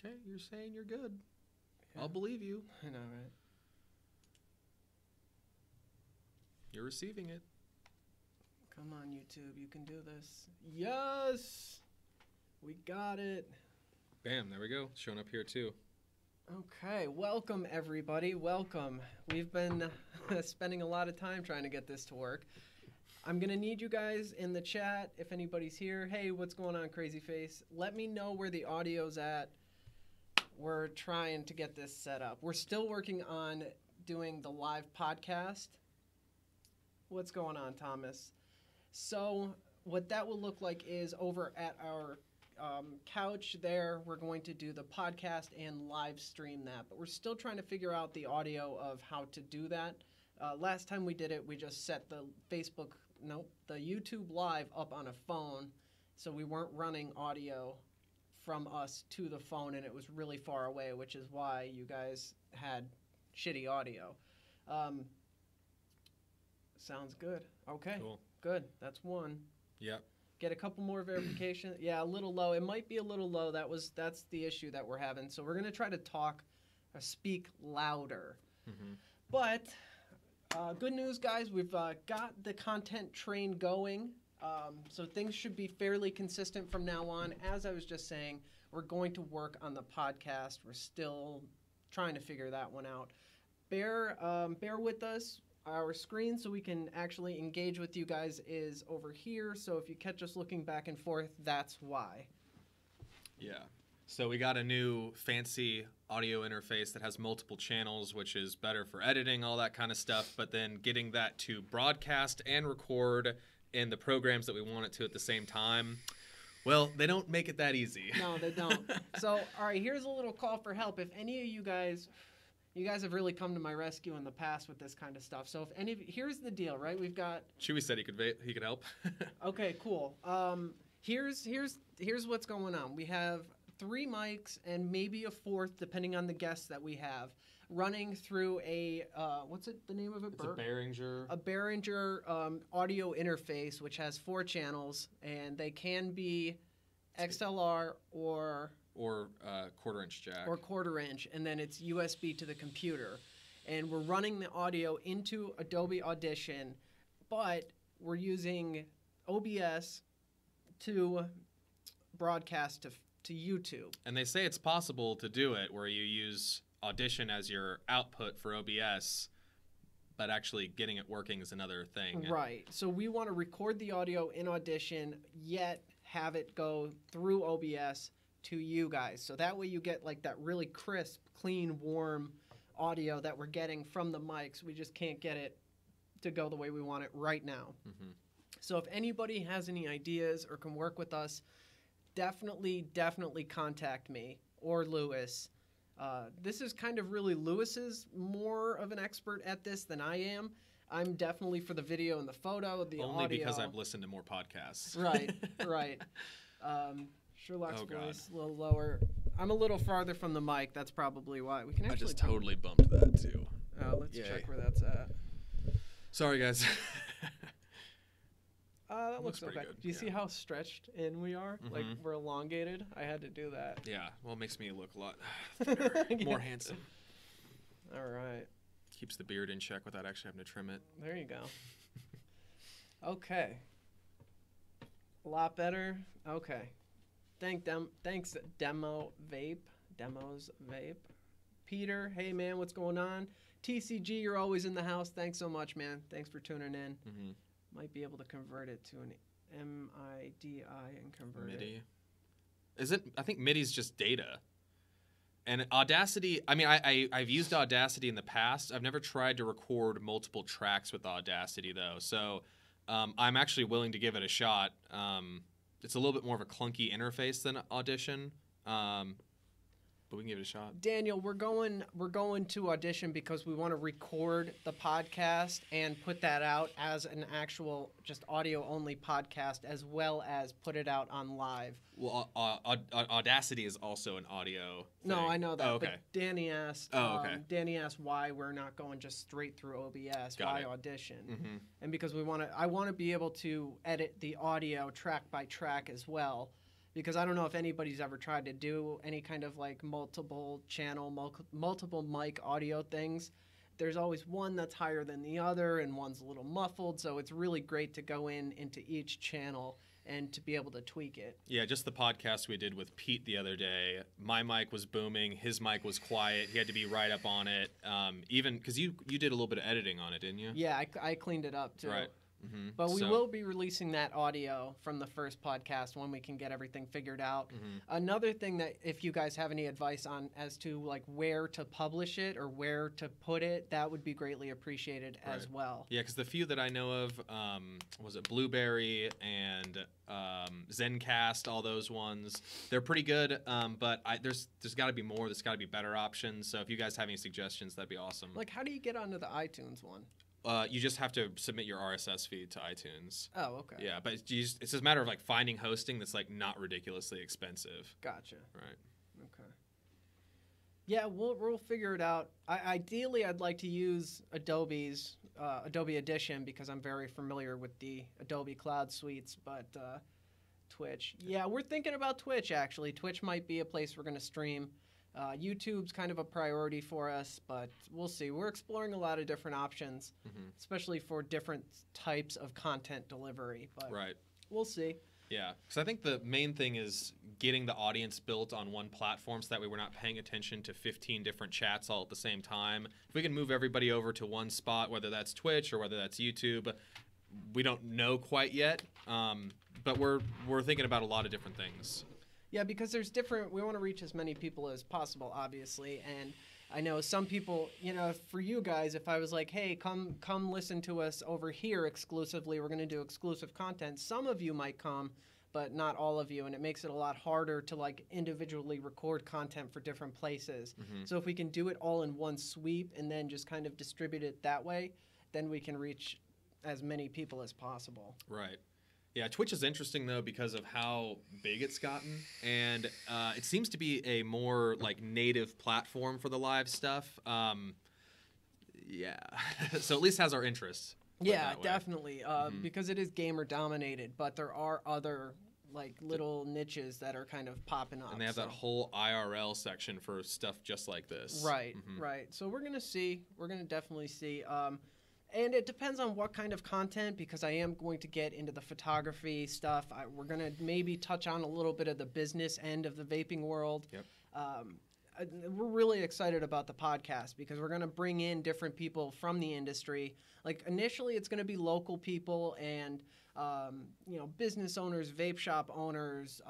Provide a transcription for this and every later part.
Okay, you're saying you're good. Yeah. I'll believe you. I know, right? You're receiving it. Come on, YouTube. You can do this. Yes! We got it. Bam, there we go. Showing up here too. Okay, welcome everybody. Welcome. We've been spending a lot of time trying to get this to work. I'm going to need you guys in the chat if anybody's here. Hey, what's going on, Crazy Face? Let me know where the audio's at. We're trying to get this set up. We're still working on doing the live podcast. What's going on, Thomas? So what that will look like is over at our couch there, we're going to do the podcast and live stream that. But we're still trying to figure out the audio of how to do that. Last time we did it, we just set the the YouTube live up on a phone. So we weren't running audio from us to the phone, and it was really far away, which is why you guys had shitty audio. Sounds good. Okay. Cool. Good. That's one. Yep. Get a couple more verification. Yeah, a little low. It might be a little low. That's the issue that we're having. So we're gonna try to speak louder. Mm-hmm. But good news, guys. We've got the content train going. So things should be fairly consistent from now on. As I was just saying, we're going to work on the podcast. We're still trying to figure that one out. Bear with us. Our screen so we can actually engage with you guys is over here. So if you catch us looking back and forth, that's why. Yeah. So we got a new fancy audio interface that has multiple channels, which is better for editing, all that kind of stuff. But then getting that to broadcast and record in the programs that we want it to at the same time, well, they don't make it that easy. No, they don't. So, all right, here's a little call for help. If any of you guys have really come to my rescue in the past with this kind of stuff. So here's the deal, right? We've got Chewy said he could help. Okay, cool. Here's what's going on. We have 3 mics and maybe a 4th, depending on the guests that we have, running through a what's the name of it? It's a Behringer. A Behringer audio interface, which has 4 channels, and they can be XLR or quarter-inch jack. Or quarter-inch, and then it's USB to the computer. And we're running the audio into Adobe Audition, but we're using OBS to broadcast to YouTube. And they say it's possible to do it where you use Audition as your output for OBS, but actually getting it working is another thing. Right. So we want to record the audio in Audition, yet have it go through OBS to you guys. So that way you get like that really crisp, clean, warm audio that we're getting from the mics. We just can't get it to go the way we want it right now. Mm-hmm. So if anybody has any ideas or can work with us, definitely contact me or Lewis. This is kind of really Lewis's more of an expert at this than I am. I'm definitely for the video and the photo, the audio. Only because I've listened to more podcasts. Right. Sherlock's voice a little lower. I'm a little farther from the mic. That's probably why. We can actually. I just totally bumped that too. Let's check where that's at. Sorry, guys. That looks okay. good. Do you see how stretched in we are? Mm-hmm. Like we're elongated. I had to do that. Yeah. Well, it makes me look a lot thinner, more handsome. All right. Keeps the beard in check without actually having to trim it. There you go. Okay. A lot better. Okay. Thanks, Demos Vape. Peter, hey man, what's going on? TCG, you're always in the house. Thanks so much, man. Thanks for tuning in. Mm-hmm. Might be able to convert it to an MIDI and convert MIDI. Is it? I think MIDI's just data. And Audacity, I mean, I've used Audacity in the past. I've never tried to record multiple tracks with Audacity, though. So I'm actually willing to give it a shot. It's a little bit more of a clunky interface than Audition, but we can give it a shot. Daniel, we're going to Audition because we want to record the podcast and put that out as an actual just audio-only podcast, as well as put it out on live. Well, Audacity is also an audio thing. No, I know that. Oh, okay. But Danny asked. Danny asked why we're not going just straight through OBS. Why Audition? Mm-hmm. And because I want to be able to edit the audio track by track as well. because I don't know if anybody's ever tried to do any kind of like multiple channel, multiple mic audio things. There's always one that's higher than the other and one's a little muffled, so it's really great to go into each channel and to be able to tweak it. Yeah, just the podcast we did with Pete the other day, my mic was booming, his mic was quiet, he had to be right up on it, even because you did a little bit of editing on it, didn't you? Yeah, I cleaned it up too. Right. Mm-hmm. But we will be releasing that audio from the first podcast when we can get everything figured out. Mm-hmm. Another thing that if you guys have any advice on as to like where to publish it or where to put it, that would be greatly appreciated as well. Yeah, because the few that I know of, was it Blueberry and Zencast, all those ones, they're pretty good, but there's got to be more. There's got to be better options. So if you guys have any suggestions, that'd be awesome. Like, how do you get onto the iTunes one? You just have to submit your RSS feed to iTunes. Oh, okay. Yeah, but it's just a matter of like finding hosting that's like not ridiculously expensive. Gotcha. Right. Okay. Yeah, we'll figure it out. Ideally, I'd like to use Adobe's Adobe Edition because I'm very familiar with the Adobe Cloud Suites, but Twitch. Yeah, we're thinking about Twitch actually. Twitch might be a place we're going to stream. YouTube's kind of a priority for us, but we'll see. We're exploring a lot of different options, especially for different types of content delivery. But right. We'll see. Yeah, because I think the main thing is getting the audience built on one platform so that way we're not paying attention to 15 different chats all at the same time. If we can move everybody over to one spot, whether that's Twitch or whether that's YouTube, we don't know quite yet, but we're thinking about a lot of different things. Yeah, because there's different, we want to reach as many people as possible, obviously, and I know some people, you know, for you guys, if I was like, hey, come listen to us over here exclusively, we're going to do exclusive content, some of you might come, but not all of you, and it makes it a lot harder to like individually record content for different places. So if we can do it all in one sweep and then just kind of distribute it that way, then we can reach as many people as possible. Right. Yeah, Twitch is interesting, though, because of how big it's gotten, and it seems to be a more, like, native platform for the live stuff. Yeah, so at least has our interests. Yeah, definitely, because it is gamer-dominated, but there are other, like, little niches that are kind of popping up. And they have that whole IRL section for stuff just like this. Right, right. So we're going to see. We're going to definitely see. And it depends on what kind of content, because I am going to get into the photography stuff. We're going to maybe touch on a little bit of the business end of the vaping world. Yep. We're really excited about the podcast because we're going to bring in different people from the industry. Like initially, it's going to be local people and you know, business owners, vape shop owners,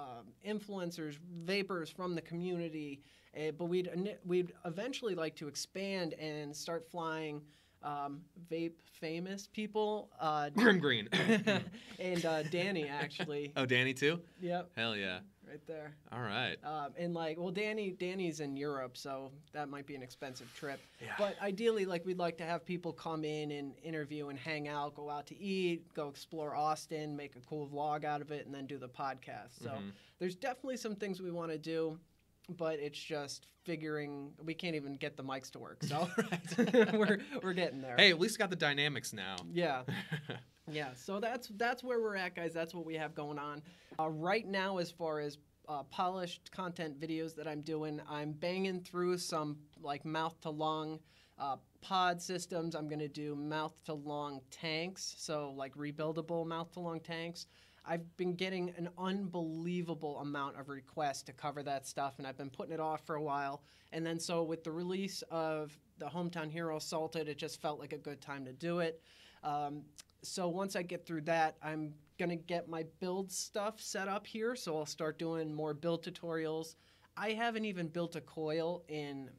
influencers, vapors from the community. But we'd eventually like to expand and start flying vape famous people. Grim Green. And Danny, actually. Oh, Danny too? Yep. Hell yeah. Right there. All right. And like, well, Danny's in Europe, so that might be an expensive trip. Yeah. But ideally, like, we'd like to have people come in and interview and hang out, go out to eat, go explore Austin, make a cool vlog out of it, and then do the podcast. So there's definitely some things we want to do. But it's just figuring, we can't even get the mics to work, so we're getting there. Hey, at least got the dynamics now. Yeah. Yeah, so that's where we're at, guys. That's what we have going on. Right now, as far as polished content videos that I'm doing, I'm banging through some like mouth-to-lung pod systems. I'm going to do mouth-to-lung tanks, so like rebuildable mouth-to-lung tanks. I've been getting an unbelievable amount of requests to cover that stuff, and I've been putting it off for a while. And then so with the release of the Hometown Hero Salted, it just felt like a good time to do it. So once I get through that, I'm going to get my build stuff set up here, so I'll start doing more build tutorials. I haven't even built a coil in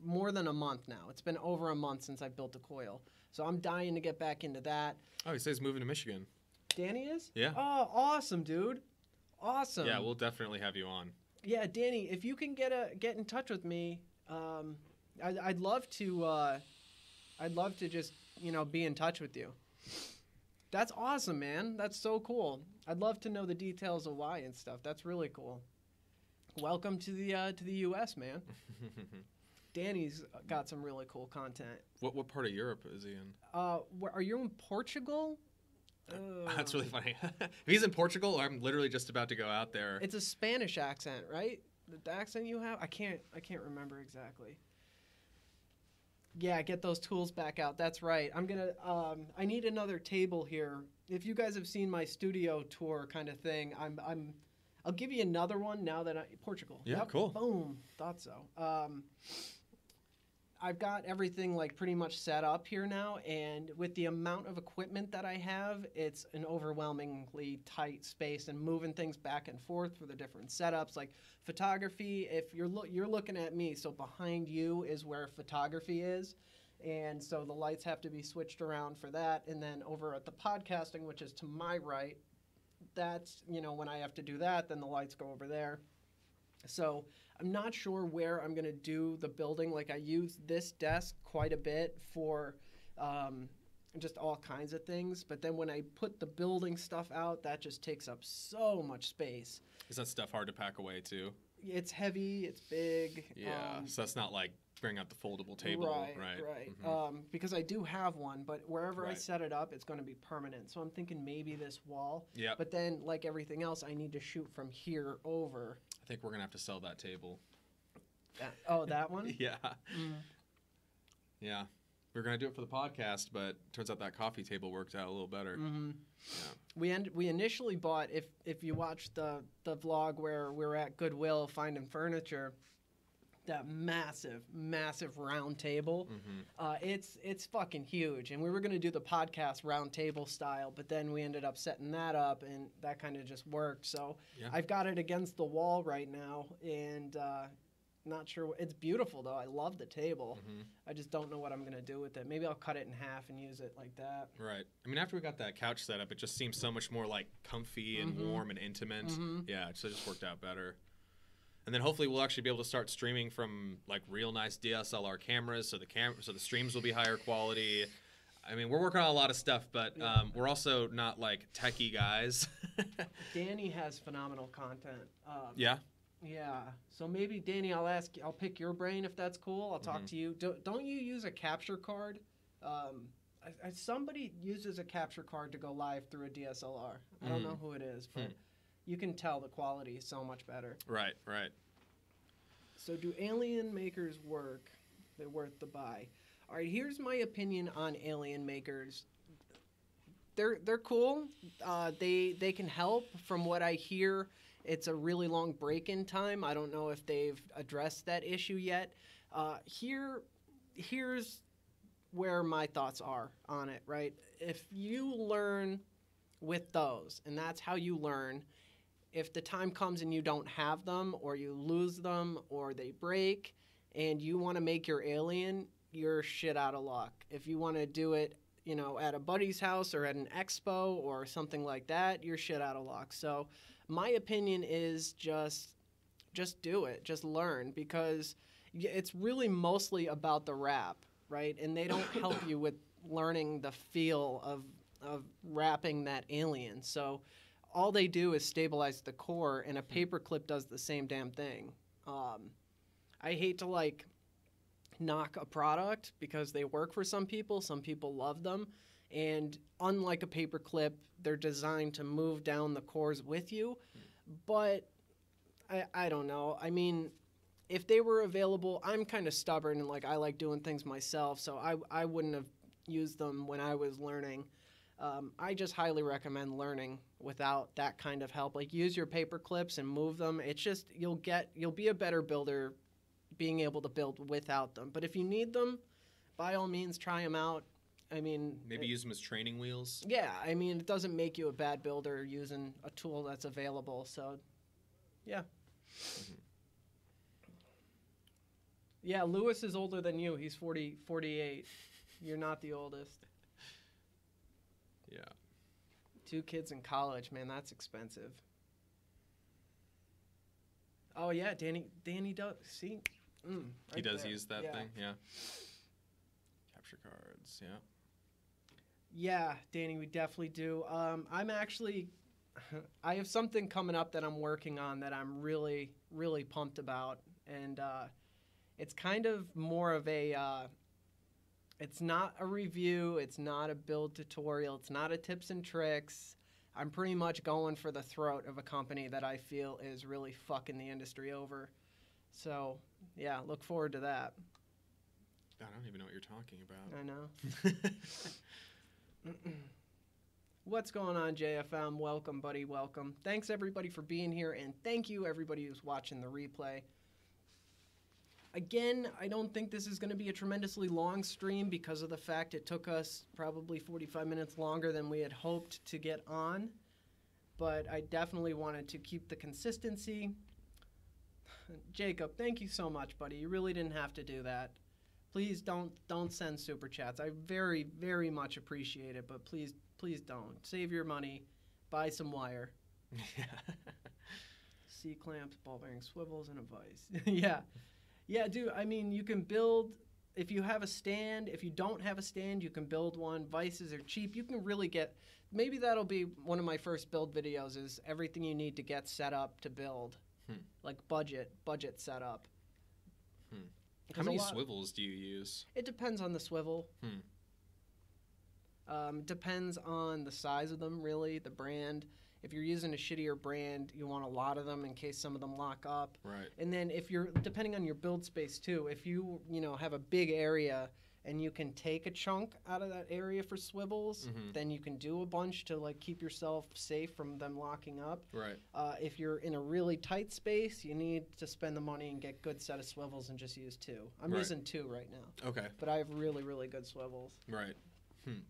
more than a month now. It's been over a month since I built a coil. So I'm dying to get back into that. Oh, he says moving to Michigan. Danny is? Yeah. Oh, awesome, dude. Awesome. Yeah, we'll definitely have you on. Yeah, Danny, if you can get in touch with me, I'd love to just, you know, be in touch with you. That's awesome, man. That's so cool. I'd love to know the details of why and stuff. That's really cool. Welcome to the U.S., man. Danny's got some really cool content. What part of Europe is he in? Are you in Portugal? That's really funny. If he's in Portugal, I'm literally just about to go out there. It's a Spanish accent, right? The accent you have? I can't remember exactly. Yeah, get those tools back out. That's right. I'm gonna. I need another table here. If you guys have seen my studio tour kind of thing, I'll give you another one now that Portugal. Yeah, yep, cool. Boom. Thought so. I've got everything like pretty much set up here now, and with the amount of equipment that I have, it's an overwhelmingly tight space, and moving things back and forth for the different setups. Like photography, if you're looking at me, so behind you is where photography is, and so the lights have to be switched around for that. And then over at the podcasting, which is to my right, that's, when I have to do that, then the lights go over there. So I'm not sure where I'm going to do the building. Like, I use this desk quite a bit for just all kinds of things. But then when I put the building stuff out, that just takes up so much space. Is that stuff hard to pack away too? It's heavy. It's big. Yeah, so that's not like bring out the foldable table. Right. Mm-hmm. Because I do have one, but wherever I Right. set it up, it's going to be permanent. So I'm thinking maybe this wall. Yeah. But then, like everything else, I need to shoot from here over. I think we're going to have to sell that table. That one? Yeah. Mm. Yeah. We were going to do it for the podcast, but turns out that coffee table worked out a little better. Mm-hmm. Yeah. We initially bought, if you watched the vlog where we were at Goodwill finding furniture, that massive round table. Mm-hmm. It's fucking huge, and we were gonna do the podcast round table style, but then we ended up setting that up, and that kind of just worked. So Yeah. I've got it against the wall right now, and not sure. It's beautiful though. I love the table. Mm-hmm. I just don't know what I'm gonna do with it. Maybe I'll cut it in half and use it like that. Right. I mean, after we got that couch set up, it just seems so much more like comfy and Mm-hmm. warm and intimate. Mm-hmm. Yeah, so it just worked out better. And then hopefully we'll actually be able to start streaming from like real nice DSLR cameras, so the streams will be higher quality. I mean, we're working on a lot of stuff, but we're also not like techie guys. Danny has phenomenal content. Yeah. Yeah. So maybe Danny, I'll pick your brain if that's cool. I'll talk Mhm. to you. Don't you use a capture card? Somebody uses a capture card to go live through a DSLR. I don't know who it is, but you can tell the quality is so much better. Right. So do alien makers work? They're worth the buy. All right, here's my opinion on alien makers. They're cool. They can help. From what I hear, it's a really long break-in time. I don't know if they've addressed that issue yet. Here's where my thoughts are on it, right? If you learn with those, and that's how you learn, if the time comes and you don't have them, or you lose them, or they break, and you want to make your alien, you're shit out of luck. If you want to do it, at a buddy's house or at an expo or something like that, you're shit out of luck. So my opinion is just do it. Just learn, because it's really mostly about the wrap, right? And they don't help you with learning the feel of wrapping that alien. So all they do is stabilize the core, and a paper clip does the same damn thing. I hate to knock a product because they work for some people. Some people love them. And unlike a paper clip, they're designed to move down the cores with you. But I don't know. I mean, if they were available, I'm kind of stubborn and I like doing things myself. So I wouldn't have used them when I was learning. I just highly recommend learning without that kind of help. Use your paper clips and move them. It's just you'll be a better builder being able to build without them. But if you need them, by all means, try them out. I mean, Maybe use them as training wheels. Yeah, I mean, it doesn't make you a bad builder using a tool that's available. So, yeah. Mm-hmm. Yeah, Lewis is older than you. He's 48. You're not the oldest. Yeah. 2 kids in college, man, that's expensive. Oh yeah, Danny does. See, He does there. use that Yeah. thing. Yeah. Capture cards. Yeah. Yeah, Danny, we definitely do. I'm actually, I have something coming up that I'm working on that I'm really, really pumped about, and it's kind of more of a It's not a review. It's not a build tutorial. It's not a tips and tricks. I'm pretty much going for the throat of a company that I feel is really fucking the industry over. So, yeah, look forward to that. I don't even know what you're talking about. I know. What's going on, JFM? Welcome, buddy. Welcome. Thanks, everybody, for being here, and thank you, everybody who's watching the replay. Again, I don't think this is going to be a tremendously long stream because of the fact it took us probably 45 minutes longer than we had hoped to get on. But I definitely wanted to keep the consistency. Jacob, thank you so much, buddy. You really didn't have to do that. Please don't send super chats. I very, very much appreciate it, but please don't. Save your money. Buy some wire. Yeah. C-clamps, ball bearing swivels, and a vise. Yeah. Yeah, dude, I mean, you can build, if you have a stand, if you don't have a stand, you can build one. Vices are cheap. You can really get, maybe that'll be one of my first build videos is everything you need to get set up to build. Like budget setup. How many swivels do you use? It depends on the swivel. Depends on the size of them, really, the brand. If you're using a shittier brand, you want a lot of them in case some of them lock up. Right. And then if you're, depending on your build space too, if you have a big area and you can take a chunk out of that area for swivels, then you can do a bunch to like keep yourself safe from them locking up. Right. If you're in a really tight space, you need to spend the money and get a good set of swivels and just use 2. I'm using 2 right now. Okay. But I have really, really good swivels. Right.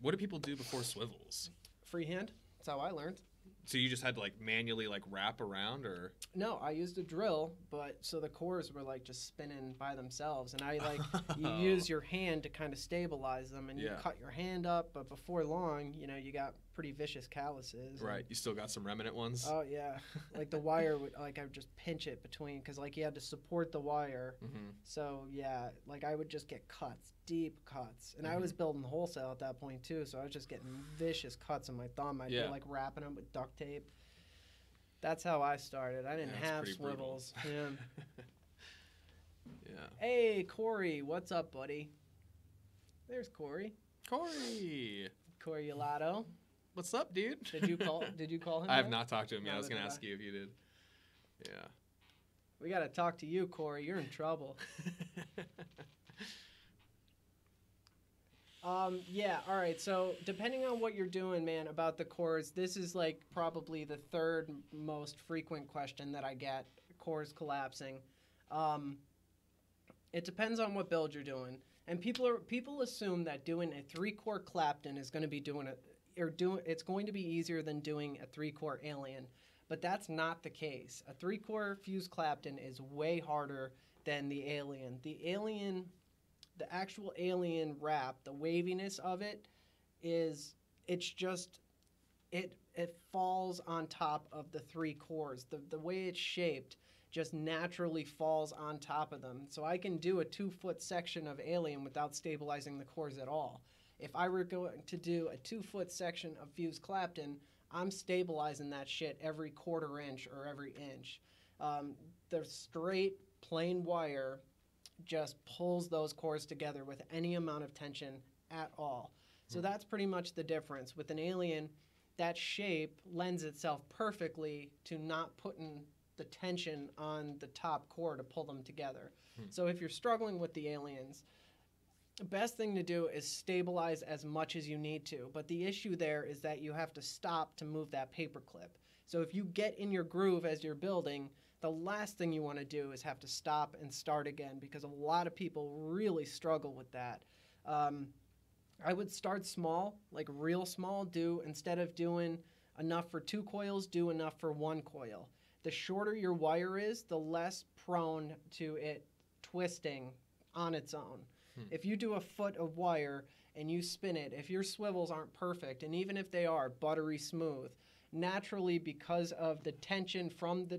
What do people do before swivels? Freehand. That's how I learned. So you just had to like manually like wrap around, or? No, I used a drill, but so the cores were like just spinning by themselves, and I like you use your hand to kind of stabilize them, and you cut your hand up, but before long, you got pretty vicious calluses. Right. You still got some remnant ones? Oh yeah. Like the wire would, like I would just pinch it between, because like you had to support the wire. So yeah, like I would just get cuts, deep cuts, and I was building wholesale at that point too, so I was just getting vicious cuts on my thumb. I'd be like wrapping them with duct tape. That's how I started. I didn't have swivels. Yeah. Hey Corey, what's up, buddy? There's Corey. Corey Ulato. What's up, dude? Did you call him? I have not talked to him yet. I was going to ask you if you did. Yeah. We got to talk to you, Corey. You're in trouble. Yeah, all right. So depending on what you're doing, man, about the cores, this is like probably the third most frequent question that I get, cores collapsing. It depends on what build you're doing. And people assume that doing a 3-core Clapton is going to be it's going to be easier than doing a 3-core Alien. But that's not the case. A 3-core fused Clapton is way harder than the Alien. The actual Alien wrap, the waviness of it it falls on top of the 3 cores. The way it's shaped just naturally falls on top of them. So I can do a 2-foot section of Alien without stabilizing the cores at all. If I were going to do a 2-foot section of fused Clapton, I'm stabilizing that shit every 1/4 inch or every inch. The straight plain wire just pulls those cores together with any amount of tension at all. So that's pretty much the difference. With an Alien, that shape lends itself perfectly to not putting the tension on the top core to pull them together. So if you're struggling with the Aliens, the best thing to do is stabilize as much as you need to. But the issue there is that you have to stop to move that paper clip. So if you get in your groove as you're building, the last thing you want to do is have to stop and start again, because a lot of people really struggle with that. I would start small, like real small. Instead of doing enough for 2 coils, do enough for 1 coil. The shorter your wire is, the less prone to it twisting on its own. If you do a foot of wire and you spin it, if your swivels aren't perfect, and even if they are buttery smooth, naturally, because of the tension from the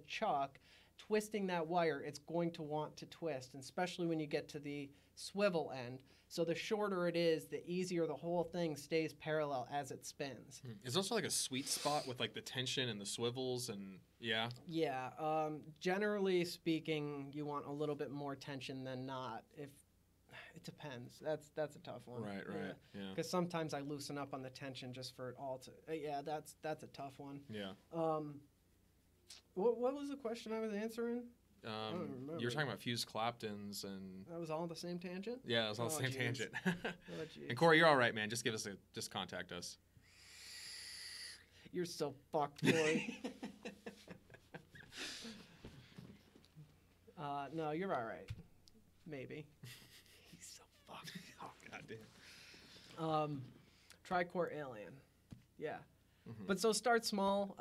chuck twisting that wire, it's going to want to twist, and especially when you get to the swivel end. So the shorter it is, the easier the whole thing stays parallel as it spins. It's also like a sweet spot with like the tension and the swivels and yeah. Yeah. Generally speaking, you want a little bit more tension than not. It depends. That's a tough one. Right. Yeah. Because sometimes I loosen up on the tension just for it all to. Yeah, that's a tough one. Yeah. What was the question I was answering? I don't remember. You were talking about fused Claptons and. That was all on the same tangent. Yeah, it was all the same tangent. Jeez. And Corey, you're all right, man. Just just contact us. You're so fucked, Corey. No, you're all right. Maybe. He's so fucked. Oh, goddamn. Tricore Alien. Yeah. Mm-hmm. But so start small.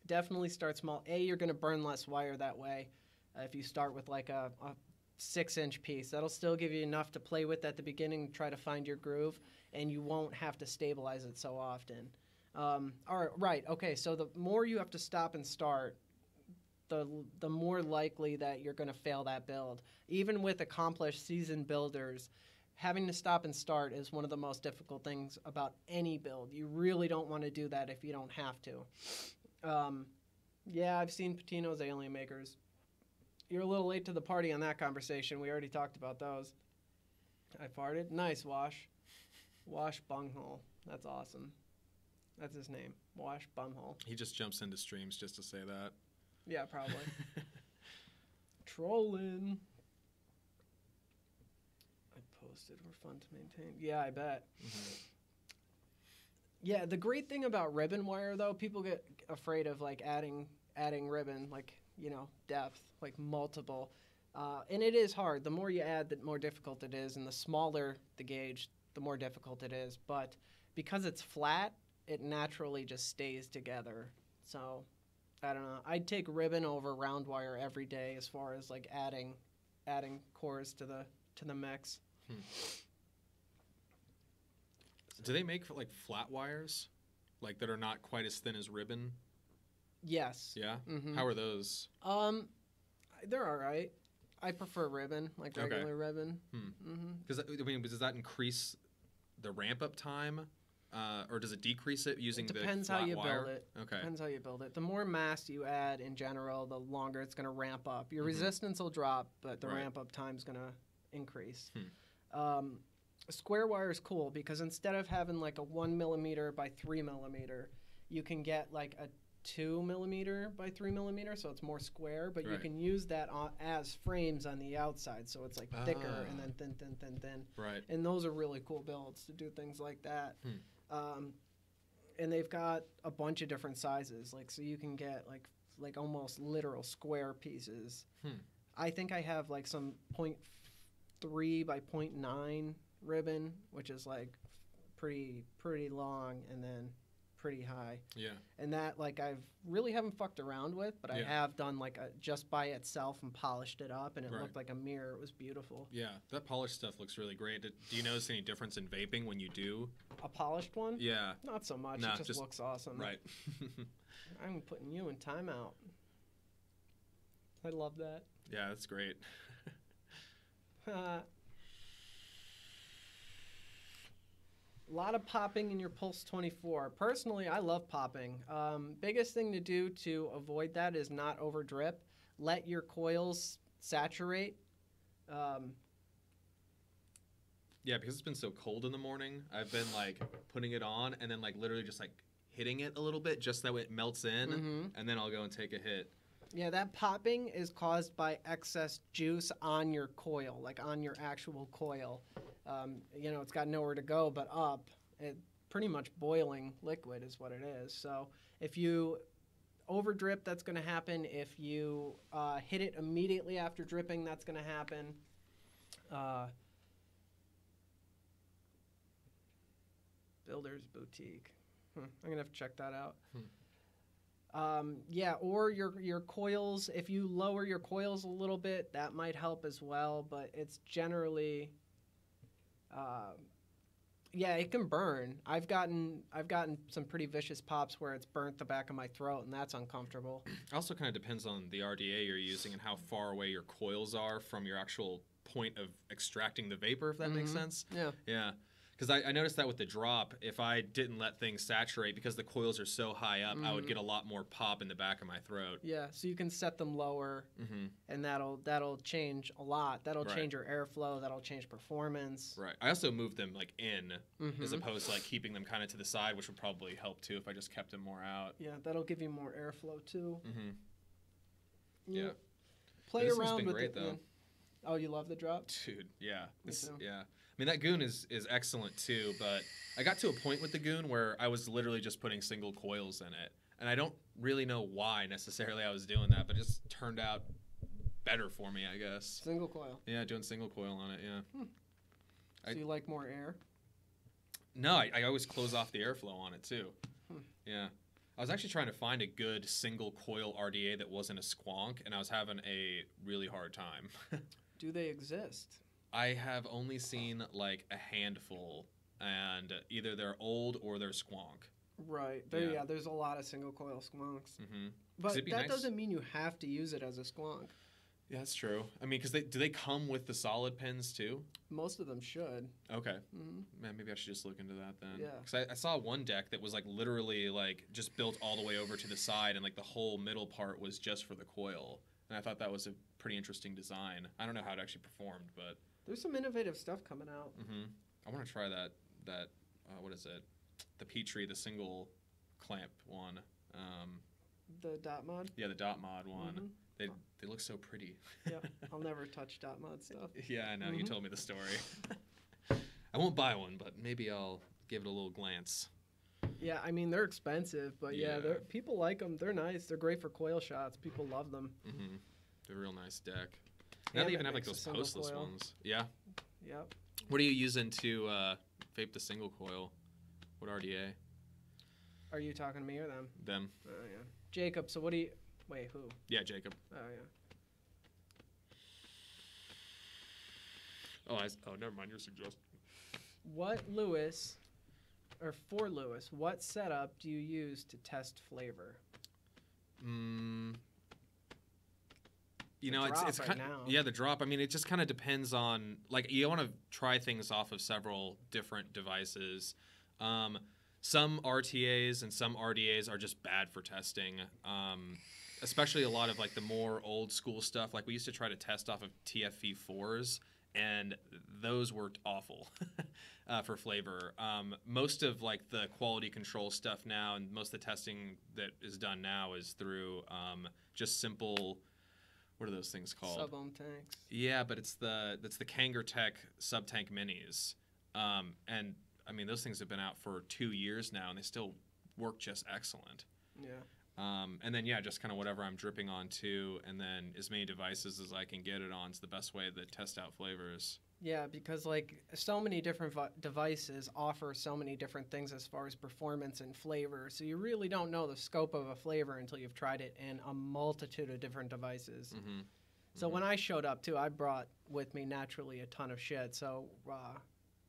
Definitely start small. You're going to burn less wire that way. If you start with like a 6-inch piece, that'll still give you enough to play with at the beginning, try to find your groove, and you won't have to stabilize it so often. All right. Okay. So the more you have to stop and start, the more likely that you're going to fail that build. Even with accomplished seasoned builders, having to stop and start is one of the most difficult things about any build. You really don't want to do that if you don't have to. Yeah, I've seen Patino's Alien Makers. You're a little late to the party on that conversation. We already talked about those. I farted. Nice, Wash. Wash Bunghole. That's awesome. That's his name. Wash Bumhole. He just jumps into streams just to say that. Yeah, probably. Trolling. I posted. We're fun to maintain. Yeah, I bet. Mm-hmm. Yeah, the great thing about ribbon wire, though, people get afraid of, like, adding ribbon, like, depth, like, multiple. And it is hard. The more you add, the more difficult it is. And the smaller the gauge, the more difficult it is. But because it's flat, it naturally just stays together. So, I don't know. I'd take ribbon over round wire every day as far as, like, adding cores to the mechs. Do they make like flat wires, like that are not quite as thin as ribbon? Yes. Yeah. Mm-hmm. How are those? They're all right. I prefer ribbon, like regular ribbon. Because does that increase the ramp up time, or does it decrease it using the flat wire? Depends how you build it. Okay. Depends how you build it. The more mass you add in general, the longer it's going to ramp up. Your resistance will drop, but the ramp up time's going to increase. Square wire is cool because instead of having like a 1 millimeter by 3 millimeter, you can get like a 2 millimeter by 3 millimeter, so it's more square, but you can use that as frames on the outside, so it's like thicker and then thin. Right. And those are really cool builds to do things like that. And they've got a bunch of different sizes, like so you can get like almost literal square pieces. I think I have like some 0.3 by 0.9 ribbon, which is like pretty long and then pretty high. Yeah. And that like I've really haven't fucked around with, but I have done like just by itself and polished it up, and it looked like a mirror. It was beautiful. Yeah, that polished stuff looks really great. Do you notice any difference in vaping when you do a polished one? Yeah. Not so much. Nah, it just looks awesome. Right. I'm putting you in timeout. I love that. Yeah, that's great. A lot of popping in your Pulse 24. Personally, I love popping. Biggest thing to do to avoid that is not over drip. Let your coils saturate. Yeah, because it's been so cold in the morning, I've been like putting it on and then like literally just like hitting it a little bit just that way it melts in, and then I'll go and take a hit. Yeah, that popping is caused by excess juice on your coil, like on your actual coil. It's got nowhere to go but up. It pretty much boiling liquid is what it is. So if you over drip, that's going to happen. If you hit it immediately after dripping, that's going to happen. Builder's Boutique. I'm going to have to check that out. Or your coils, if you lower your coils a little bit, that might help as well, but it's generally it can burn. I've gotten some pretty vicious pops where it's burnt the back of my throat, and that's uncomfortable. It also kind of depends on the RDA you're using and how far away your coils are from your actual point of extracting the vapor, if that makes sense. Yeah. Yeah. Because I noticed that with the drop, if I didn't let things saturate, because the coils are so high up, I would get a lot more pop in the back of my throat. Yeah, so you can set them lower, and that'll change a lot. That'll change your airflow. That'll change performance. Right. I also moved them like in, as opposed to like keeping them kind of to the side, which would probably help too if I just kept them more out. Yeah, that'll give you more airflow too. Yeah. Play this around been with great, it. though. Oh, you love the drop? Dude, yeah. Yeah. I mean, that goon is excellent too, but I got to a point with the goon where I was literally just putting single coils in it. And I don't really know why necessarily I was doing that, but it just turned out better for me, I guess. Single coil. Yeah, doing single coil on it, yeah. So you like more air? No, I always close off the airflow on it too. Yeah. I was actually trying to find a good single coil RDA that wasn't a squonk, and I was having a really hard time. Do they exist? I have only seen like a handful, and either they're old or they're squonk. Right. There's a lot of single coil squonks. But that doesn't mean you have to use it as a squonk. Yeah, that's true. I mean, because do they come with the solid pins too? Most of them should. Okay. Man, maybe I should just look into that then. Yeah. Because I saw one deck that was like literally like just built all the way over to the side, and like the whole middle part was just for the coil. And I thought that was a pretty interesting design. I don't know how it actually performed, but there's some innovative stuff coming out. I want to try that what is it? The Petrie, the single clamp one. The dot mod? Yeah, the dot mod one. They look so pretty. Yeah, I'll never touch dot mod stuff. Yeah, I know. You told me the story. I won't buy one, but maybe I'll give it a little glance. Yeah, I mean, they're expensive, but people like them. They're nice. They're great for coil shots. People love them. They're a real nice deck. Now they even have like those postless ones. Yeah? Yep. What are you using to vape the single coil? What RDA? Are you talking to me or them? Them. Oh, yeah. Jacob, so what do you... Wait, who? Yeah, Jacob. Oh, yeah. Never mind. You're suggesting. For Lewis, what setup do you use to test flavor? You know, it's kind of, the drop. I mean, it just kind of depends on, like, you want to try things off of several different devices. Some RTAs and some RDAs are just bad for testing. Especially a lot of like the more old school stuff. Like we used to try to test off of TFV4s, and those were awful for flavor. Most of like the quality control stuff now, and most of the testing that is done now is through just simple. What are those things called? Sub-ohm tanks. Yeah, but it's the Kangertech sub-tank minis, and I mean those things have been out for 2 years now, and they still work just excellent. Yeah. And then, just kind of whatever I'm dripping onto, and then as many devices as I can get it on is the best way to test out flavors. Yeah, because, like, so many different devices offer so many different things as far as performance and flavor, so you really don't know the scope of a flavor until you've tried it in a multitude of different devices. So when I showed up, too, I brought with me, naturally, a ton of shit, so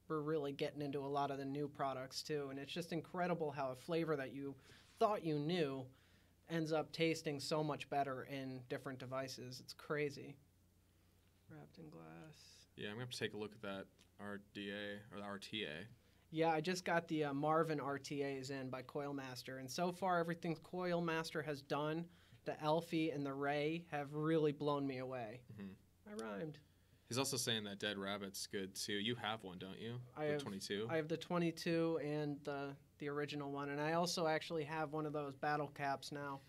we're really getting into a lot of the new products, too, and it's just incredible how a flavor that you thought you knew ends up tasting so much better in different devices. It's crazy. Wrapped in glass. Yeah, I'm going to have to take a look at that RDA or the RTA. Yeah, I just got the Marvin RTAs in by Coil Master, and so far everything Coil Master has done, the Alfie and the Ray, have really blown me away. I rhymed. He's also saying that Dead Rabbit's good too. You have one, don't you? I have 22. I have the 22 and the original one, and I also actually have one of those battle caps now.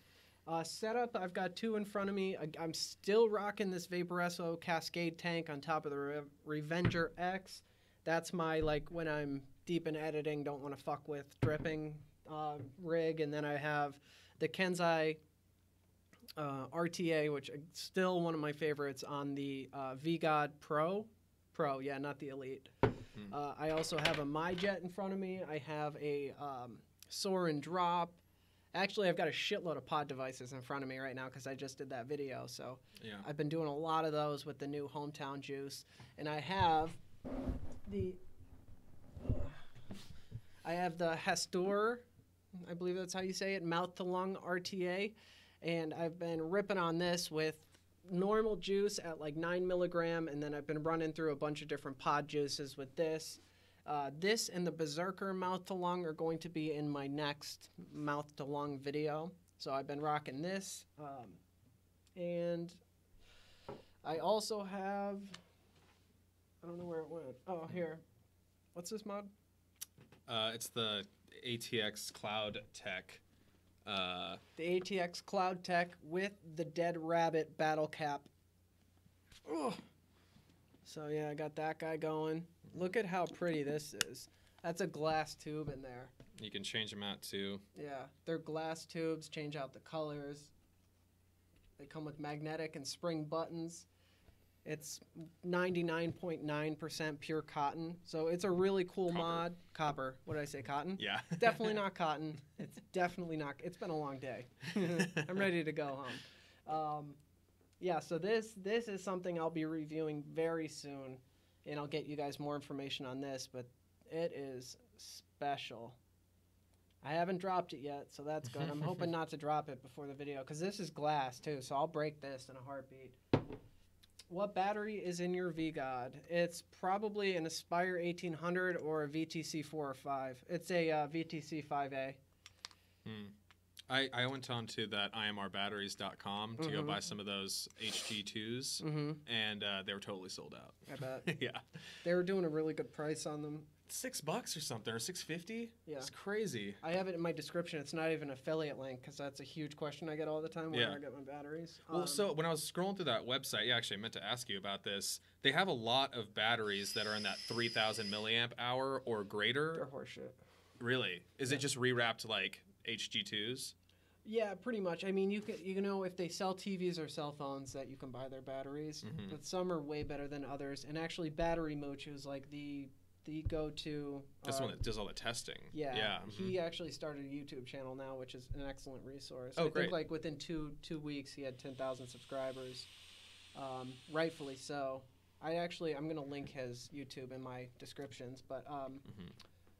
Setup, I've got two in front of me. I'm still rocking this Vaporesso Cascade tank on top of the Revenger X. That's my, like, when I'm deep in editing, don't want to fuck with dripping rig. And then I have the Kenzai RTA, which is still one of my favorites, on the VGod Pro. Yeah, not the Elite. I also have a MyJet in front of me. I have a Soarin' Drop. Actually, I've got a shitload of pod devices in front of me right now because I just did that video. So I've been doing a lot of those with the new Hometown Juice. And I have the Hastur, I believe that's how you say it, mouth-to-lung RTA. And I've been ripping on this with normal juice at like 9 milligram, and then I've been running through a bunch of different pod juices with this. This and the Berserker mouth-to-lung are going to be in my next mouth-to-lung video. So I've been rocking this. And I also have... I don't know where it went. Oh, here. What's this mod? It's the ATX Cloud Tech. The ATX Cloud Tech with the Dead Rabbit battle cap. Ugh. So yeah, I got that guy going. Look at how pretty this is. That's a glass tube in there. You can change them out too. Yeah, they're glass tubes, change out the colors. They come with magnetic and spring buttons. It's 99.9% pure cotton. So it's a really cool mod. Copper. What did I say, cotton? Yeah. Definitely not cotton. It's definitely not. It's been a long day. I'm ready to go home. Yeah, so this is something I'll be reviewing very soon. And I'll get you guys more information on this. But it is special. I haven't dropped it yet, so that's good. I'm hoping not to drop it before the video. Because this is glass, too. So I'll break this in a heartbeat. What battery is in your VGod? It's probably an Aspire 1800 or a VTC 4 or 5. It's a VTC 5A. I went on to that imrbatteries.com to go buy some of those HG2s, and they were totally sold out. I bet. Yeah. They were doing a really good price on them. $6 or something, or $6.50. Yeah, it's crazy. I have it in my description. It's not even an affiliate link because that's a huge question I get all the time when I get my batteries. Well, so when I was scrolling through that website, actually I meant to ask you about this. They have a lot of batteries that are in that 3,000 milliamp hour or greater. They're horseshit. Really? Is it just rewrapped like HG2s? Yeah, pretty much. I mean, you know, if they sell TVs or cell phones, that you can buy their batteries. But some are way better than others. And actually, Battery Mooch is like the go-to. That's the one that does all the testing. Yeah. He actually started a YouTube channel now, which is an excellent resource. Oh, I great. think like within two weeks he had 10,000 subscribers. Rightfully so. I'm going to link his YouTube in my descriptions. But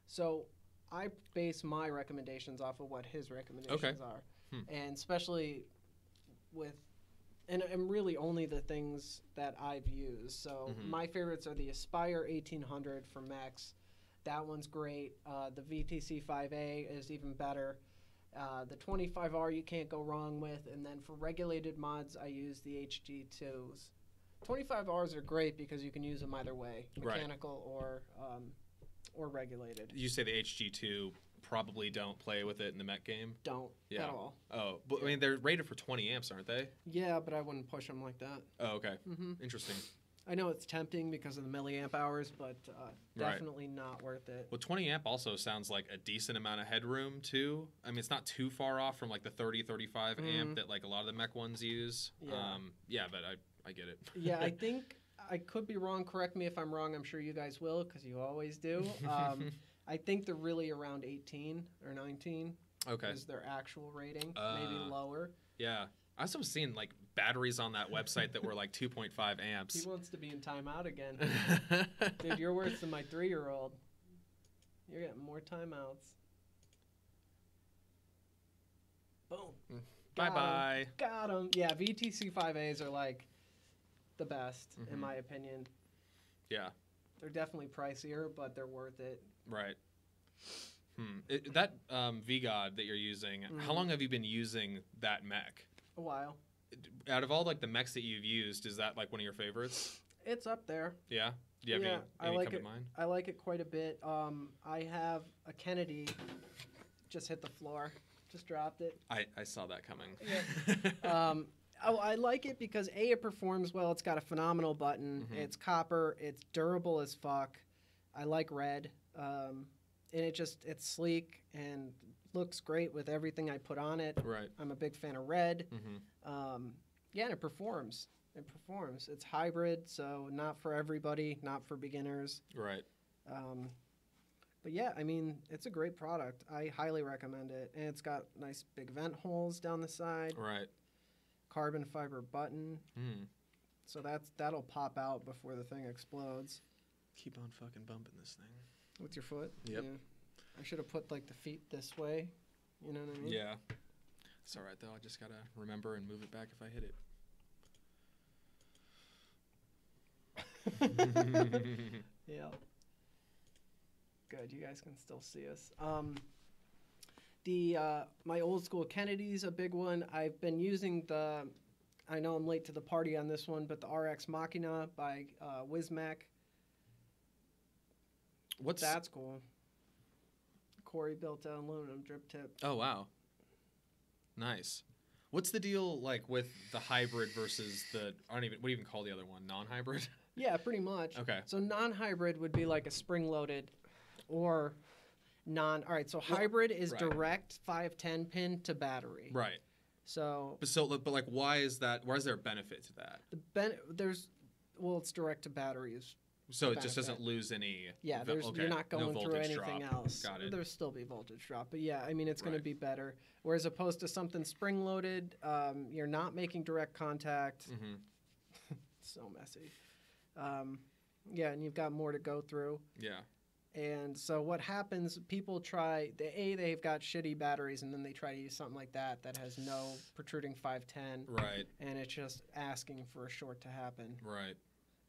so I base my recommendations off of what his recommendations are. And especially and really only the things that I've used. So my favorites are the Aspire 1800 for mechs. That one's great. The VTC 5A is even better. The 25R you can't go wrong with. And then for regulated mods, I use the HG2s. 25Rs are great because you can use them either way, mechanical or regulated. You say the HG2 probably don't play with it in the mech game? Don't at all. Oh, but I mean, they're rated for 20 amps, aren't they? Yeah, but I wouldn't push them like that. Oh, okay. Interesting. I know it's tempting because of the milliamp hours, but definitely not worth it. Well, 20 amp also sounds like a decent amount of headroom, too. I mean, it's not too far off from like the 30, 35 amp that like a lot of the mech ones use. Yeah, but I get it. Yeah, I think I could be wrong. Correct me if I'm wrong. I'm sure you guys will because you always do. I think they're really around 18 or 19 is their actual rating, maybe lower. Yeah. I also was seeing like batteries on that website that were like 2.5 amps. He wants to be in timeout again. Dude, you're worse than my 3-year-old. You're getting more timeouts. Boom. Bye-bye. Got him. Yeah, VTC 5As are like the best, in my opinion. Yeah. They're definitely pricier, but they're worth it. Right. That VGod that you're using, how long have you been using that mech? A while. Out of all like the mechs that you've used, is that like one of your favorites? It's up there. Yeah? Do you have any come to mind? I like it quite a bit. I have a Kennedy. Just hit the floor. Just dropped it. I saw that coming. Yeah. I like it because A, it performs well. It's got a phenomenal button. It's copper. It's durable as fuck. I like red. And it's sleek and looks great with everything I put on it. Right. I'm a big fan of red. Yeah, and it performs. It's hybrid, so not for everybody, not for beginners. Right. But yeah, I mean, it's a great product. I highly recommend it. And it's got nice big vent holes down the side. Right. Carbon fiber button. So that'll pop out before the thing explodes. Keep on fucking bumping this thing. With your foot? Yep. Yeah. I should have put like the feet this way. You know what I mean? Yeah. It's all right though. I just gotta remember and move it back if I hit it. Yeah. good. You guys can still see us. My old school Kennedy's a big one. I've been using I know I'm late to the party on this one, but the RX Machina by Wismach. That's cool. Corey built aluminum drip tip. Oh wow, nice. What's the deal like with the hybrid versus what do you even call the other one? Non-hybrid? Yeah, pretty much. Okay. So non-hybrid would be like a spring-loaded or all right, so hybrid is direct 510 pin to battery. Right. So but like why is that? Why is there a benefit to that? It's direct to batteries. So it just doesn't lose any. Yeah, you're not going through anything else. Got it. There'll still be voltage drop, but yeah, I mean it's going to be better. Whereas opposed to something spring loaded, you're not making direct contact. Mm-hmm. So messy. Yeah, and you've got more to go through. Yeah. And so what happens? People try they've got shitty batteries, and then they try to use something like that has no protruding 510. Right. And it's just asking for a short to happen. Right.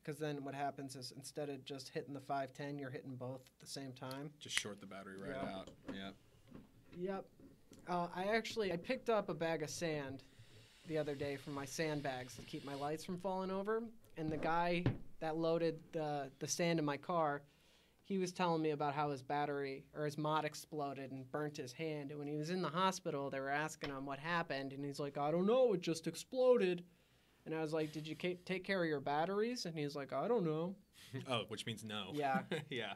Because then what happens is instead of just hitting the 510, you're hitting both at the same time. Just short the battery out. Yep. Yep. I picked up a bag of sand the other day from my sandbags to keep my lights from falling over. And the guy that loaded the sand in my car, he was telling me about how his battery or his mod exploded and burnt his hand. And when he was in the hospital, they were asking him what happened. And he's like, I don't know, it just exploded. And I was like, did you take care of your batteries? And he's like, I don't know. Oh, which means no. Yeah. Yeah.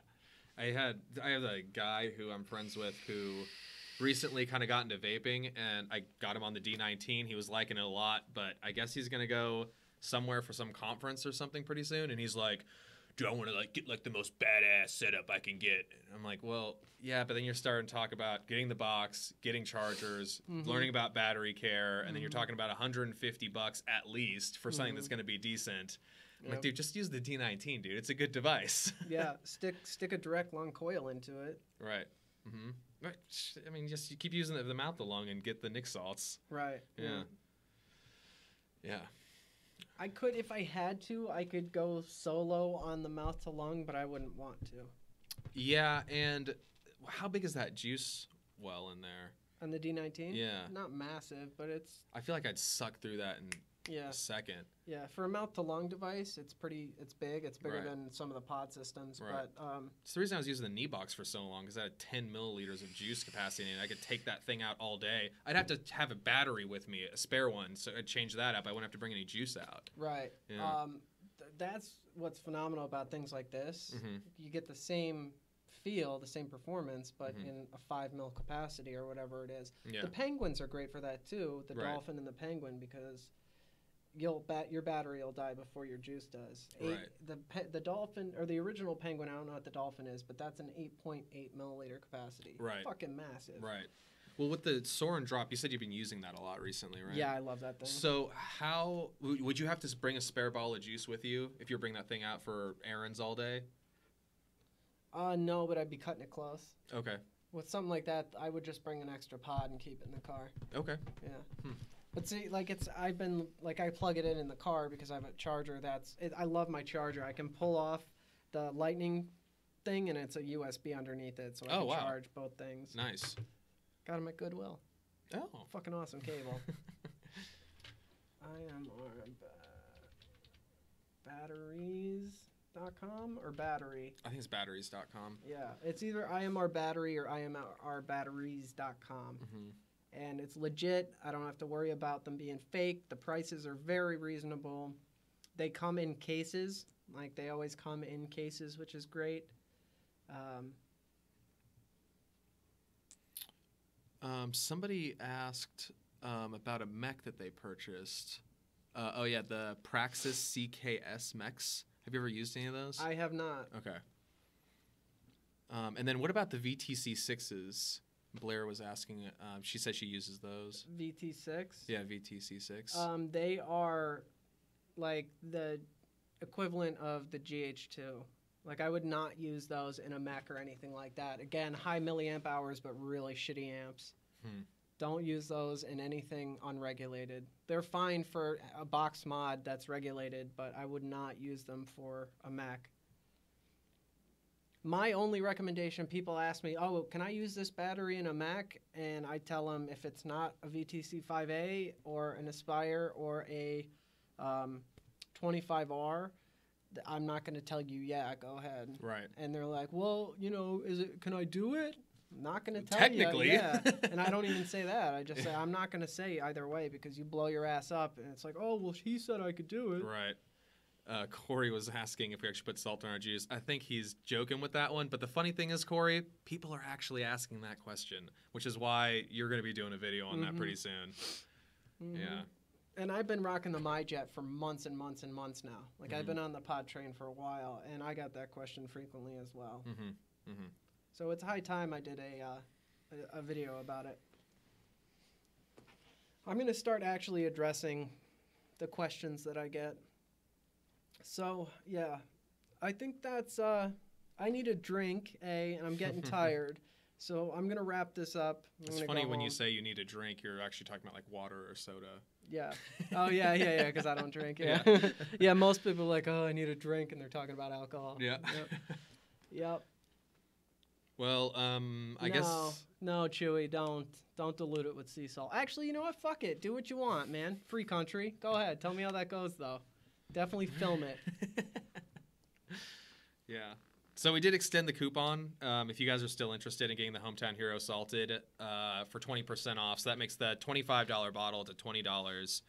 I have a guy who I'm friends with who recently kind of got into vaping, and I got him on the D19. He was liking it a lot, but I guess he's going to go somewhere for some conference or something pretty soon. And he's like, dude, I want to get the most badass setup I can get. And I'm like, well, yeah, but then you're starting to talk about getting the box, getting chargers, learning about battery care, and then you're talking about $150 at least for something that's going to be decent. I'm like, dude, just use the D19, dude. It's a good device. Yeah, stick a direct long coil into it. Right. Mm-hmm. Right. I mean, just you keep using the mouth along and get the Nick salts. Right. Yeah. Yeah. I could, if I had to, I could go solo on the mouth to lung, but I wouldn't want to. Yeah, and how big is that juice well in there? On the D19? Yeah. Not massive, but it's... I feel like I'd suck through that in a second. Yeah, for a mouth to lung device, it's big. It's bigger than some of the pod systems. Right. But it's the reason I was using the knee box for so long, because I had 10 milliliters of juice capacity, and I could take that thing out all day. I'd have to have a battery with me, a spare one, so I'd change that up. I wouldn't have to bring any juice out. Right. Yeah. That's what's phenomenal about things like this. Mm-hmm. You get the same feel, the same performance, but in a 5 mil capacity or whatever it is. Yeah. The penguins are great for that too, the dolphin and the penguin, because your battery will die before your juice does. The dolphin, or the original penguin, I don't know what the dolphin is, but that's an 8.8 milliliter capacity. Right. Fucking massive. Right. Well, with the Soren drop, you said you've been using that a lot recently, right? Yeah, I love that thing. So how would you have to bring a spare bottle of juice with you if you're bringing that thing out for errands all day? No, but I'd be cutting it close. Okay. With something like that, I would just bring an extra pod and keep it in the car. Okay. Yeah. But see, I plug it in the car because I have a charger I love my charger. I can pull off the lightning thing, and it's a USB underneath it, so I can charge both things. Nice. Got them at Goodwill. Oh. Fucking awesome cable. I am on batteries.com or battery. I think it's batteries.com. Yeah, it's either IMR battery or IMRbatteries.com. And it's legit. I don't have to worry about them being fake. The prices are very reasonable. They come in cases. Like, they always come in cases, which is great. Somebody asked about a mech that they purchased. The Praxis CKS mechs. Have you ever used any of those? I have not. Okay. And then what about the VTC6s? Blair was asking. She said she uses those. VT6? Yeah, VTC6. They are like the equivalent of the GH2. Like, I would not use those in a mech or anything like that. Again, high milliamp hours, but really shitty amps. Don't use those in anything unregulated. They're fine for a box mod that's regulated, but I would not use them for a mech. My only recommendation, people ask me, oh, can I use this battery in a mech? And I tell them if it's not a VTC 5A or an Aspire or a 25R, I'm not going to tell you, yeah, go ahead. Right. And they're like, well, can I do it? I'm not going to tell Technically. you. Yeah. And I don't even say that. I just say, I'm not going to say either way because you blow your ass up. And it's like, oh, well, he said I could do it. Right. Corey was asking if we actually put salt in our juice. I think he's joking with that one. But the funny thing is, Corey, people are actually asking that question, which is why you're going to be doing a video on that pretty soon. Yeah. And I've been rocking the MyJet for months and months and months now. Like, I've been on the pod train for a while, and I got that question frequently as well. So it's high time I did a video about it. I'm going to start actually addressing the questions that I get. So, yeah, I think that's, I need a drink, and I'm getting tired. So I'm going to wrap this up. It's funny when you say you need a drink, you're actually talking about like water or soda. Yeah. Oh, yeah, because I don't drink. Yeah. Yeah, most people are like, oh, I need a drink, and they're talking about alcohol. Yeah. Yep. Well, I guess... No, Chewy, don't dilute it with sea salt. Actually, you know what? Fuck it. Do what you want, man. Free country. Go ahead. Tell me how that goes, though. Definitely film it. Yeah. So we did extend the coupon. If you guys are still interested in getting the Hometown Hero salted for 20% off. So that makes the $25 bottle to $20.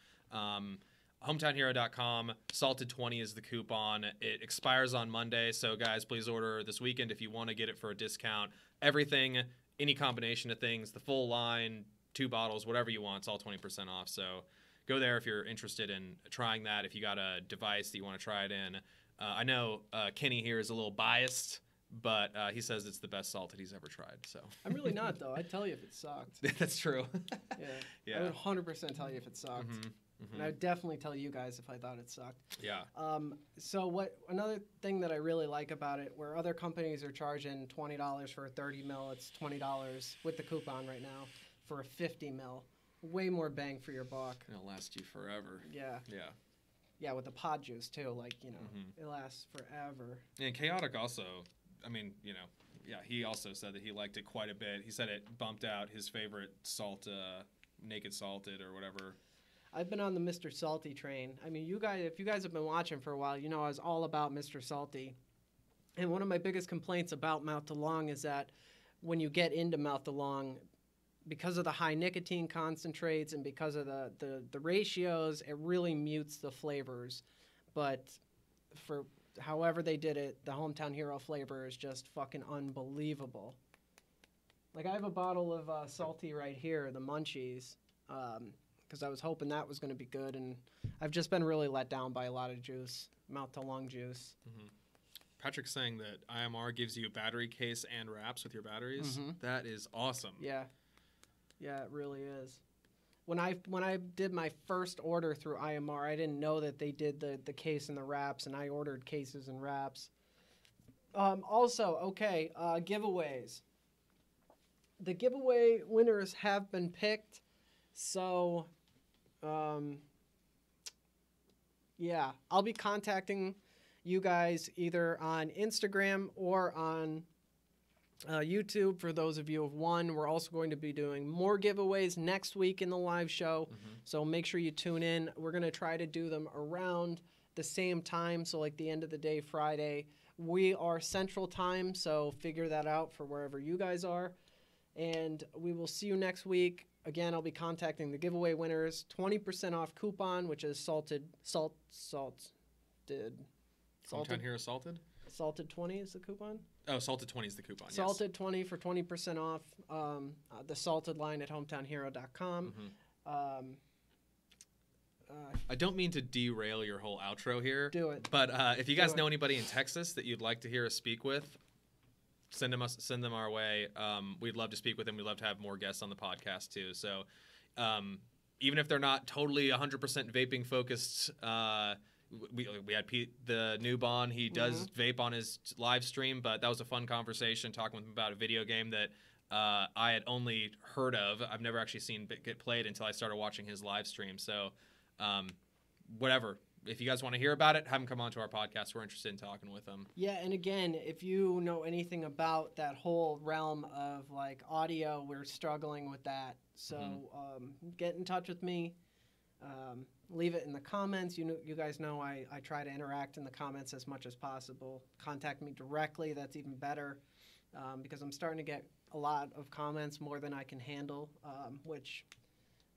HometownHero.com. Salted 20 is the coupon. It expires on Monday. So guys, please order this weekend if you want to get it for a discount. Everything, any combination of things, the full line, 2 bottles, whatever you want, it's all 20% off. So go there if you're interested in trying that. If you got a device that you want to try it in. I know Kenny here is a little biased, but he says it's the best salt that he's ever tried. So I'm really not, though. I'd tell you if it sucked. That's true. Yeah. I would 100% tell you if it sucked. And I would definitely tell you guys if I thought it sucked. Yeah. So another thing that I really like about it, where other companies are charging $20 for a 30 mil, it's $20 with the coupon right now for a 50 mil. Way more bang for your buck. It'll last you forever. Yeah. Yeah. Yeah, with the pod juice, too. Like, it lasts forever. And Chaotic also, I mean, yeah, he also said that he liked it quite a bit. He said it bumped out his favorite salt, Naked Salted or whatever. I've been on the Mr. Salty train. I mean, if you guys have been watching for a while, I was all about Mr. Salty. And one of my biggest complaints about Mouth to Long is that when you get into Mouth to Long, because of the high nicotine concentrates and because of the ratios, it really mutes the flavors. But for however they did it, the Hometown Hero flavor is just fucking unbelievable. Like, I have a bottle of Salty right here, the Munchies, because I was hoping that was going to be good, and I've just been really let down by a lot of juice, Mouth to Long juice. Patrick's saying that IMR gives you a battery case and wraps with your batteries. That is awesome. Yeah. Yeah, it really is. When I did my first order through IMR, I didn't know that they did the case and the wraps, and I ordered cases and wraps. Also, giveaways. The giveaway winners have been picked, so yeah, I'll be contacting you guys either on Instagram or on YouTube for those of you who have won. We're also going to be doing more giveaways next week in the live show, so make sure you tune in. We're going to try to do them around the same time, so like the end of the day Friday. We are Central Time, so figure that out for wherever you guys are, and we will see you next week. Again, I'll be contacting the giveaway winners. 20% off coupon, which is salted. Hometown Hero Salted? Salted 20 is the coupon? Oh, Salted 20 is the coupon, Salted 20 for 20% off. The Salted line at hometownhero.com. I don't mean to derail your whole outro here. Do it. But if you guys know anybody in Texas that you'd like to hear us speak with, send them our way. We'd love to speak with them. We'd love to have more guests on the podcast too. So even if they're not totally 100% vaping focused, we had Pete, the new Bon. He does vape on his live stream, but that was a fun conversation talking with him about a video game that I had only heard of. I've never actually seen get played until I started watching his live stream. So whatever. if you guys want to hear about it, have them come on to our podcast. We're interested in talking with them. Yeah, and again, if you know anything about that whole realm of like audio, we're struggling with that. So get in touch with me. Leave it in the comments. You guys know I try to interact in the comments as much as possible. Contact me directly. That's even better because I'm starting to get a lot of comments, more than I can handle, which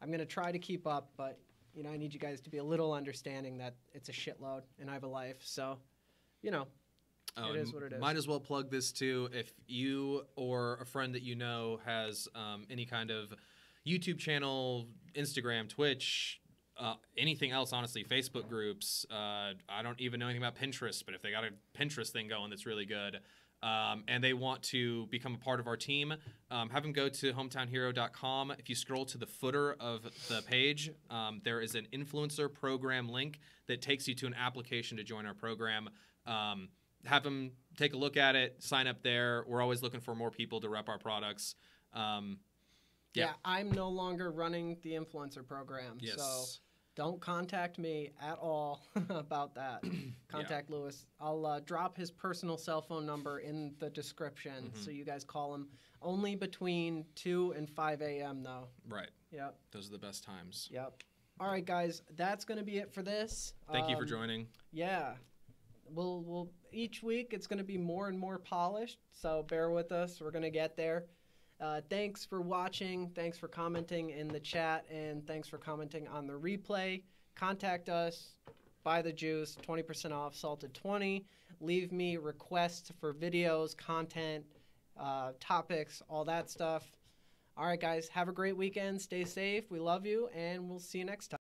I'm going to try to keep up, but I need you guys to be a little understanding that it's a shitload and I have a life. So, it is what it is. Might as well plug this too. If you or a friend that you know has any kind of YouTube channel, Instagram, Twitch, anything else, honestly, Facebook groups. I don't even know anything about Pinterest, but if they got a Pinterest thing going that's really good, and they want to become a part of our team, have them go to hometownhero.com. If you scroll to the footer of the page, there is an influencer program link that takes you to an application to join our program. Have them take a look at it, sign up there. We're always looking for more people to rep our products. Yeah, I'm no longer running the influencer program, so don't contact me at all about that. Contact Lewis. I'll drop his personal cell phone number in the description, so you guys call him. Only between 2 and 5 a.m., though. Right. Yep. Those are the best times. Yep. All right, guys, that's going to be it for this. Thank you for joining. Yeah. We'll each week it's going to be more and more polished, so bear with us. We're going to get there. Thanks for watching. Thanks for commenting in the chat, and thanks for commenting on the replay. Contact us. Buy the juice. 20% off. Salted 20. Leave me requests for videos, content, topics, all that stuff. All right, guys. Have a great weekend. Stay safe. We love you, and we'll see you next time.